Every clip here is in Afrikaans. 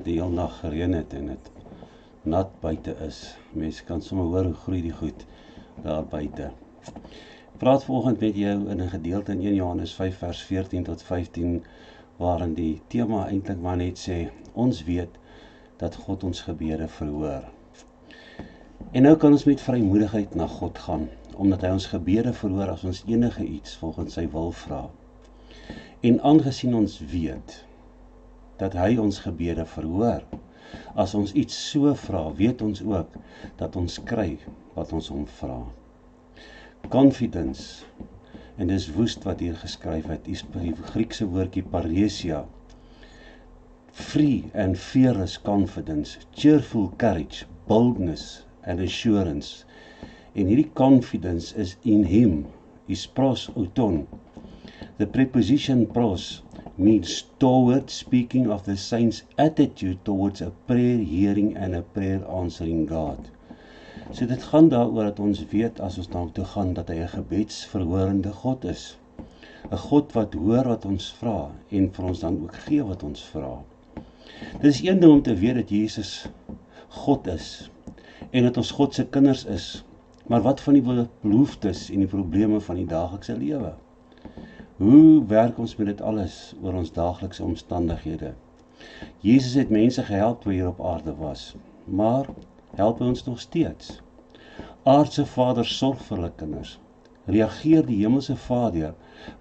die heel nag gereën het en dit nat buite is. Mense kan sommer hoor hoe groei die goed daar buite. Ek praat vanoggend met jou in 'n gedeelte in 1 Johannes 5 vers 14 tot 15 waarin die tema eintlik maar net sê, ons weet dat God ons gebede verhoor. En nou kan ons met vrymoedigheid na God gaan, omdat hy ons gebede verhoor as ons enige iets volgens sy wil vra. En aangesien ons weet dat hy ons gebede verhoor, as ons iets so vra, weet ons ook dat ons kry wat ons hom vra. Confidence, en dis woest wat hier geskryf het, is die Griekse woordjie paresia. Free and fearless confidence, cheerful courage, boldness and assurance. En hierdie confidence is in him, is pros auton. The preposition pros means toward, speaking of the saint's attitude towards a prayer hearing and a prayer answering God. So dit gaan daaroor dat ons weet as ons daartoe gaan dat hy 'n gebedsverhorende God is. 'n God wat hoor wat ons vra en vir ons dan ook gee wat ons vra. Dit is een ding om te weet dat Jesus God is en dat ons God se kinders is. Maar wat van die behoeftes en die probleme van die daaglikse lewe? Hoe werk ons met dit alles oor ons daaglikse omstandighede? Jesus het mense gehelp toe hy hier op aarde was, maar help hy ons nog steeds? Aardse Vader sorg vir hulle kinders. Reageer die hemelse Vader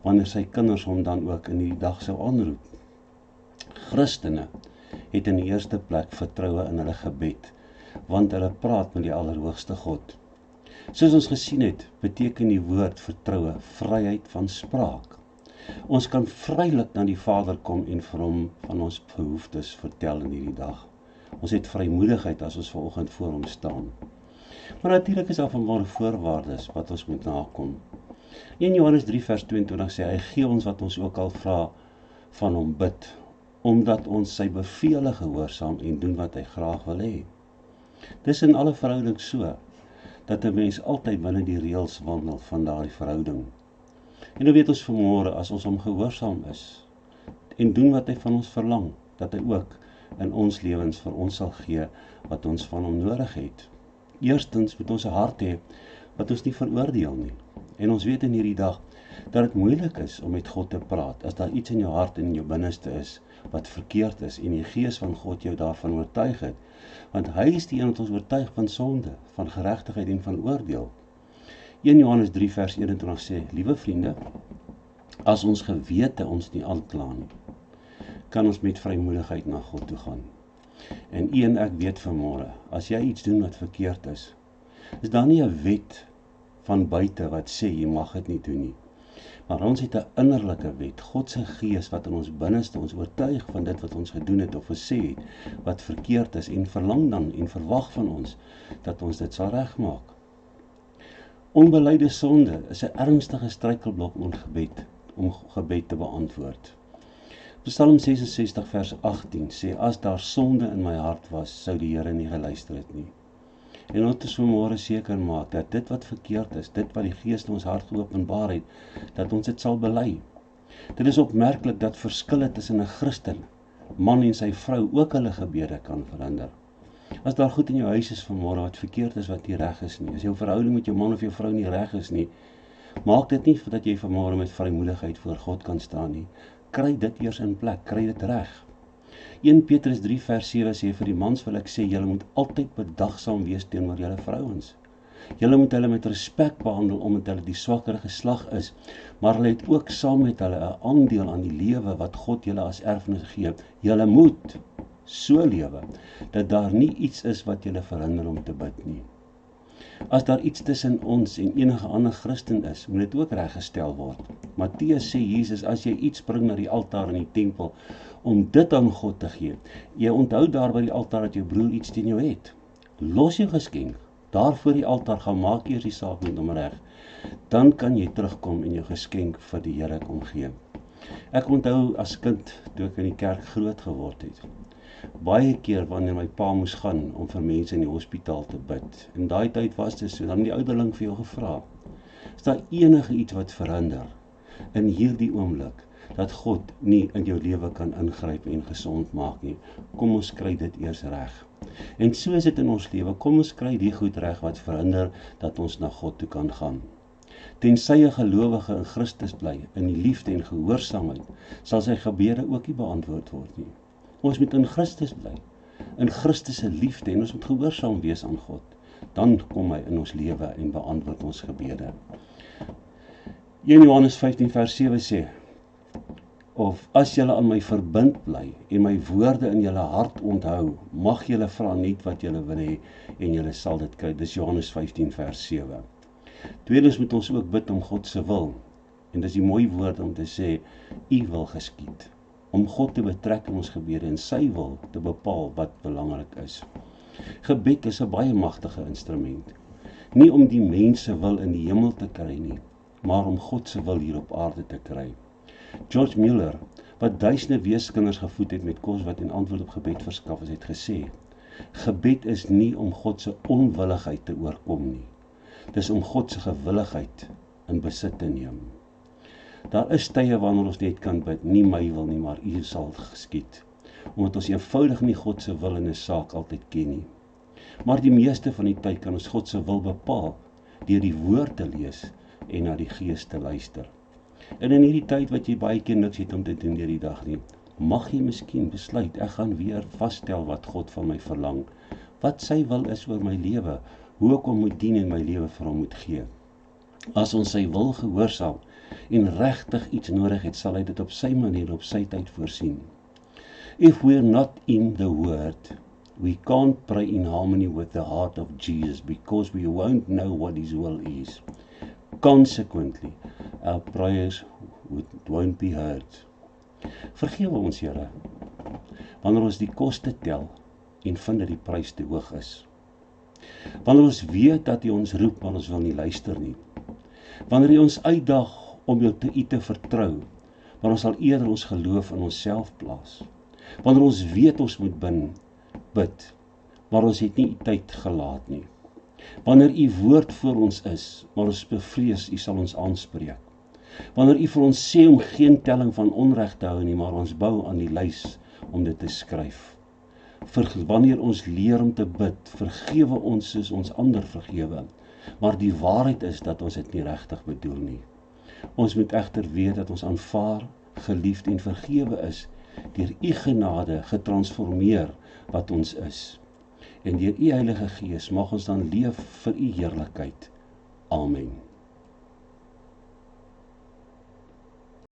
wanneer sy kinders hom dan ook in die dag sou aanroep? Christene het in die eerste plek vertroue in hulle gebed, want hulle praat met die Allerhoogste God. Soos ons gesien het, beteken die woord vertroue vryheid van spraak. Ons kan vrylik na die Vader kom en vir hom van ons behoeftes vertel in hierdie dag. Ons het vrymoedigheid as ons vanoggend voor hom staan. Maar natuurlik is daar vanmôre voorwaardes wat ons moet nakom. 1 Johannes 3 vers 22 sê, hy gee ons wat ons ook al vra van hom bid, omdat ons sy bevele gehoorsaam en doen wat hy graag wil hê. Dis in alle verhoudings so, dat 'n mens altyd binne die reëls wandel van daardie verhouding. En nou weet ons vanmôre, as ons hom gehoorsaam is, en doen wat hy van ons verlang, dat hy ook in ons lewens vir ons sal gee, wat ons van hom nodig het. Eerstens moet ons 'n hart hê, wat ons nie veroordeel nie. En ons weet in hierdie dag, dat dit moeilik is om met God te praat, as daar iets in jou hart en in jou binneste is, wat verkeerd is, en die Gees van God jou daarvan oortuig het, want hy is die een wat ons oortuig van sonde, van geregtigheid en van oordeel. 1 Johannes 3 vers 21 sê, liewe vriende, as ons gewete ons nie aankla nie, kan ons met vrymoedigheid na God toe gaan. En u en ek weet vanmôre, as jy iets doen wat verkeerd is daar nie 'n wet van buite wat sê jy mag dit nie doen nie. Maar ons het 'n innerlike wet, God se Gees wat in ons binneste ons oortuig van dit wat ons gedoen het of gesê het, wat verkeerd is en verlang dan en verwag van ons, dat ons dit sal regmaak. Onbelyde sonde is 'n ernstige struikelblok om gebed te beantwoord. Psalm 66 vers 18 sê, as daar sonde in my hart was, sou die Here nie geluister het nie. En ons moet vanmôre seker maak, dat dit wat verkeerd is, dit wat die Gees in ons hart geopenbaar het, dat ons dit sal bely. Dit is opmerklik dat verskille tussen 'n Christen, man en sy vrou, ook hulle gebede kan verander. As daar goed in jou huis is vanmôre wat verkeerd is, wat nie reg is nie, as jou verhouding met jou man of jou vrou nie reg is nie, maak dit nie dat jy vanmôre met vrymoedigheid voor God kan staan nie. Kry dit eers in plek, kry dit reg. 1 Petrus 3 vers 7 sê, vir die mans wil ek sê, julle moet altyd bedagsaam wees teenoor julle vrouens. Julle moet hulle met respek behandel, omdat hulle die swakker geslag is, maar hulle het ook saam met hulle 'n aandeel aan die lewe wat God julle as erfenis gee. Julle moet so lewe, dat daar nie iets is wat julle verhinder om te bid nie. As daar iets tussen ons en enige ander Christen is, moet dit ook reggestel word. Matteus sê Jesus, as jy iets bring na die altaar in die tempel, om dit aan God te gee, jy onthou daar by die altaar dat jou broer iets teen jou het. Los jou geskenk, daar voor die altaar gaan maak eers die saak met hom reg. Dan kan jy terugkom en jou geskenk vir die Here kom gee. Ek onthou as kind, toe ek in die kerk groot geword het, baie keer wanneer my pa moes gaan om vir mense in die hospitaal te bid. In daai tyd was dit so, dan die ouderling vir jou gevra, is daar enige iets wat verander in hierdie oomblik, dat God nie in jou lewe kan ingryp en gesond maak nie. Kom ons kry dit eers reg. En so is dit in ons lewe, kom ons kry die goed reg wat verhinder dat ons na God toe kan gaan. Tensy 'n gelowige in Christus bly, in die liefde en gehoorsaamheid, sal sy gebede ook nie beantwoord word nie. Ons moet in Christus bly, in Christus se liefde, en ons moet gehoorsaam wees aan God. Dan kom hy in ons lewe en beantwoord ons gebede. 1 Johannes 15 vers 7 sê, of as julle aan my verbind bly en my woorde in julle hart onthou, mag julle vra net wat julle wil hê en julle sal dit kry. Dis Johannes 15 vers 7. Tweedens moet ons ook bid om God se wil. En dis die mooi woord om te sê, U wil geskied. Om God te betrek in ons gebede en sy wil te bepaal wat belangrik is. Gebed is 'n baie magtige instrument. Nie om die mense wil in die hemel te kry nie, maar om God se wil hier op aarde te kry. George Mueller, wat duisende weeskinders gevoed het met kos wat en antwoord op gebed verskaf is, het gesê, gebed is nie om God se onwilligheid te oorkom nie. Dis om God se gewilligheid in besit te neem. Daar is tye wanneer ons net kan bid, nie my wil nie, maar U sal geskied. Omdat ons eenvoudig nie God se wil in 'n saak altyd ken nie. Maar die meeste van die tyd kan ons God se wil bepaal deur die woord te lees en na die Gees te luister. En in hierdie tyd wat jy baie keer niks het om te doen deur die dag nie, mag jy miskien besluit, ek gaan weer vasstel wat God van my verlang, wat sy wil is oor my lewe, hoe ek hom moet dien en my lewe vir hom moet gee. As ons sy wil gehoorsaam en regtig iets nodig het, sal hy dit op sy manier, op sy tyd voorsien. If we're not in the word, we can't pray in harmony with the heart of Jesus because we won't know what his will is. Consequently, our prayers won't be heard. Vergewe ons, Here, wanneer ons die koste tel en vind dat die prys te hoog is. Wanneer ons weet dat U ons roep, maar ons wil nie luister nie. Wanneer U ons uitdaag om U te vertrou, maar ons sal eerder ons geloof in onsself plaas. Wanneer ons weet ons moet bid, maar ons het nie tyd gelaat nie. Wanneer U woord voor ons is, maar ons bevrees U sal ons aanspreek. Wanneer U vir ons sê om geen telling van onreg te hou nie, maar ons bou aan die lys om dit te skryf. Wanneer ons leer om te bid, vergewe ons soos ons ander vergewe, maar die waarheid is dat ons dit nie regtig bedoel nie. Ons moet egter weet dat ons aanvaar, geliefd en vergewe is, deur U genade getransformeer wat ons is. En deur U Heilige Gees mag ons dan leef vir U heerlikheid. Amen.